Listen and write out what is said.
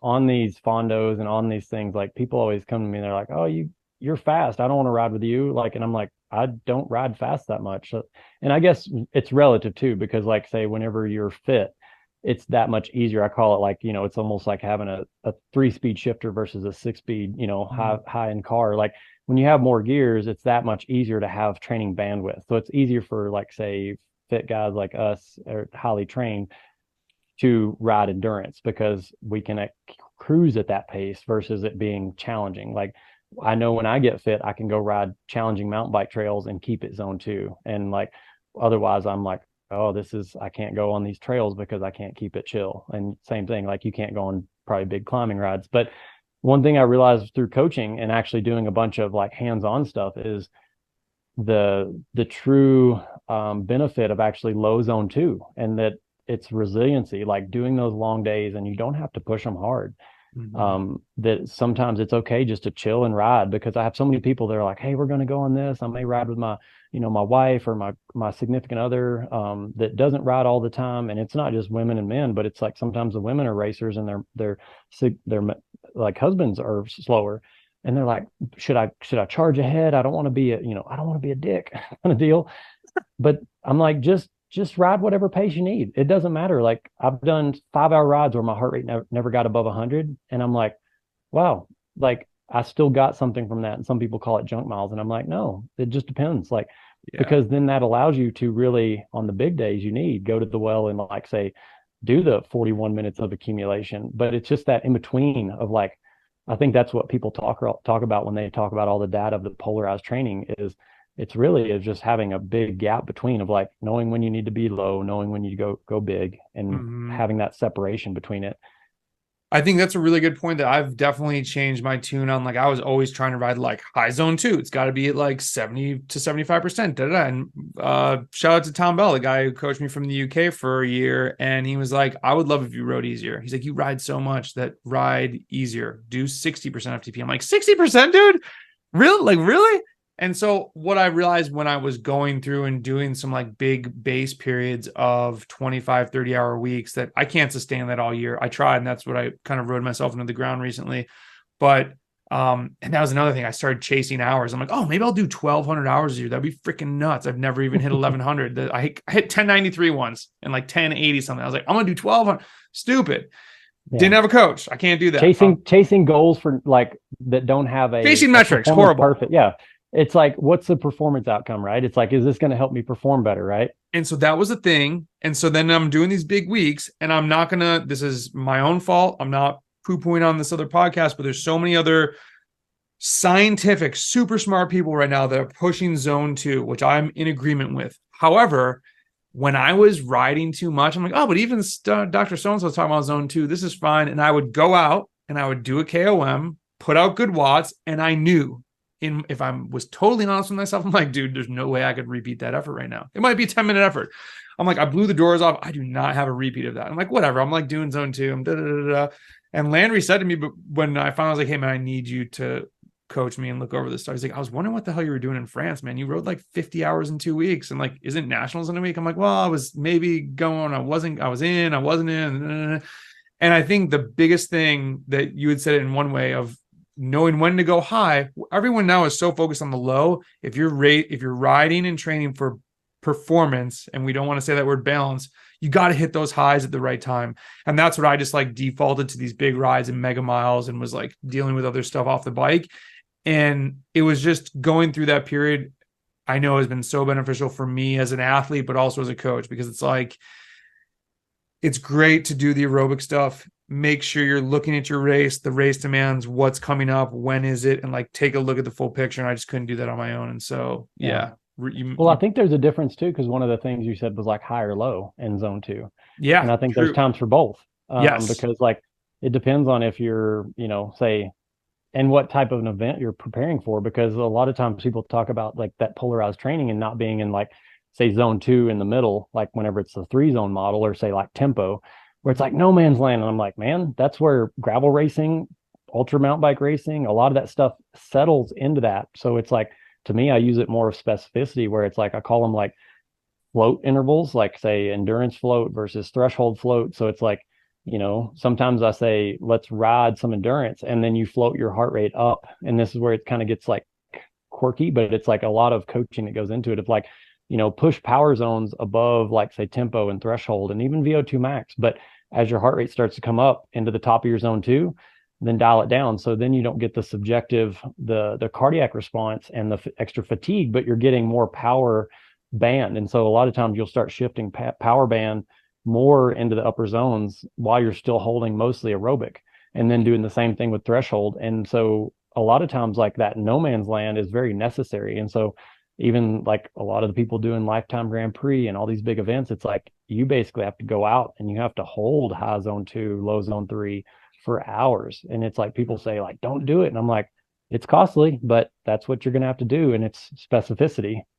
on these fondos and on these things, like people always come to me and they're like, oh, you're fast. I don't want to ride with you. Like, and I'm like, I don't ride fast that much. So, and I guess it's relative too, because like say whenever you're fit, it's that much easier. I call it like, it's almost like having a 3-speed shifter versus a 6-speed, Mhm. high end car. Like when you have more gears, it's that much easier to have training bandwidth. So it's easier for like say fit guys like us or highly trained to ride endurance because we can cruise at that pace versus it being challenging. Like I know when I get fit, I can go ride challenging mountain bike trails and keep it zone 2. And like otherwise I'm like, oh, I can't go on these trails because I can't keep it chill. And same thing, like you can't go on probably big climbing rides. But one thing I realized through coaching and actually doing a bunch of like hands-on stuff is the true benefit of actually low zone 2, and that it's resiliency, like doing those long days and you don't have to push them hard. Mhm. That sometimes it's okay just to chill and ride, because I have so many people that are like, hey, we're going to go on this. I may ride with my wife or my significant other that doesn't ride all the time. And it's not just women and men, but it's like sometimes the women are racers and their like husbands are slower. And they're like, should I charge ahead? I don't want to be I don't want to be a dick kind of deal. But I'm like, just ride whatever pace you need. It doesn't matter. Like I've done 5-hour rides where my heart rate never got above 100, and I'm like, wow, like I still got something from that. And some people call it junk miles, and I'm like, no, it just depends. Like Yeah. because then that allows you to really, on the big days you need, go to the well and like say do the 41 minutes of accumulation. But it's just that in between of like, I think that's what people talk about when they talk about all the data of the polarized training is it's really is just having a big gap between of like knowing when you need to be low, knowing when you go big, and Mhm. having that separation between it. I think that's a really good point that I've definitely changed my tune on. Like I was always trying to ride like high zone 2. It's got to be at like 70 to 75%. Da, da, da. And shout out to Tom Bell, the guy who coached me from the UK for a year. And he was like, I would love if you rode easier. He's like, you ride so much that ride easier. Do 60% FTP. I'm like, 60%, dude? Really? Like, really? And so what I realized when I was going through and doing some like big base periods of 25, 30-hour weeks that I can't sustain that all year. I tried, and that's what I kind of rode myself into the ground recently. But and that was another thing. I started chasing hours. I'm like, oh, maybe I'll do 1,200 hours a year. That'd be freaking nuts. I've never even hit 1,100. I hit 1093 once and like 1080 something. I was like, I'm gonna do 1,200. Stupid. Yeah. Didn't have a coach. I can't do that. Chasing goals for like that don't have Chasing a metrics, performance horrible. perfect. Yeah. It's like, what's the performance outcome, right? It's like, is this going to help me perform better, right? And so that was a thing. And so then I'm doing these big weeks, and I'm not gonna, this is my own fault. I'm not poo-pooing on this other podcast, but there's so many other scientific, super smart people right now that are pushing zone 2, which I'm in agreement with. However, when I was riding too much, I'm like, oh, but even Dr. So-and-so was talking about zone 2. This is fine. And I would go out and I would do a KOM, put out good watts, and I knew if I was totally honest with myself, I'm like, dude, there's no way I could repeat that effort right now. It might be a 10-minute effort. I'm like, I blew the doors off. I do not have a repeat of that. I'm like, whatever. I'm like doing zone 2. I'm da da da da. And Landry said to me, but when I finally was like, hey man, I need you to coach me and look over this stuff. He's like, I was wondering what the hell you were doing in France, man. You rode like 50 hours in 2 weeks, and like, isn't nationals in a week? I'm like, well, I was maybe going, I wasn't in. And I think the biggest thing that you had said it in one way of knowing when to go high. Everyone now is so focused on the low. If you're riding and training for performance, and we don't want to say that word balance, you got to hit those highs at the right time. And that's what I just like defaulted to these big rides and mega miles and was like dealing with other stuff off the bike. And it was just going through that period I know has been so beneficial for me as an athlete, but also as a coach, because it's like, it's great to do the aerobic stuff. Make sure you're looking at your race. The race demands what's coming up, when is it, and like take a look at the full picture. And I just couldn't do that on my own. And so, Yeah. yeah, Well, I think there's a difference too, because one of the things you said was like high or low in zone 2. And yeah, I think there's true. times for both. Yes. Because like it depends on if you're, say, and what type of an event you're preparing for, because a lot of times people talk about like that polarized training and not being in like say zone 2 in the middle, like whenever it's the 3 zone model, or say like tempo, where it's like no man's land. And I'm like, man, that's where gravel racing, ultra mountain bike racing, a lot of that stuff settles into that. So it's like, to me, I use it more of specificity, where it's like I call them like float intervals, like say endurance float versus threshold float. So it's like, sometimes I say, let's ride some endurance, and then you float your heart rate up. And this is where it kind of gets like quirky, but it's like a lot of coaching that goes into it of like, push power zones above like say tempo and threshold and even VO2 max. But as your heart rate starts to come up into the top of your zone two, then dial it down. So then you don't get the subjective, the cardiac response and the extra fatigue, but you're getting more power band. And so a lot of times you'll start shifting power band more into the upper zones while you're still holding mostly aerobic, and then doing the same thing with threshold. And so a lot of times like that no man's land is very necessary. And so even like a lot of the people doing lifetime Grand Prix and all these big events, it's like you basically have to go out and you have to hold high zone two, low zone three for hours. And it's like people say like, don't do it. And I'm like, it's costly, but that's what you're going to have to do. And it's specificity.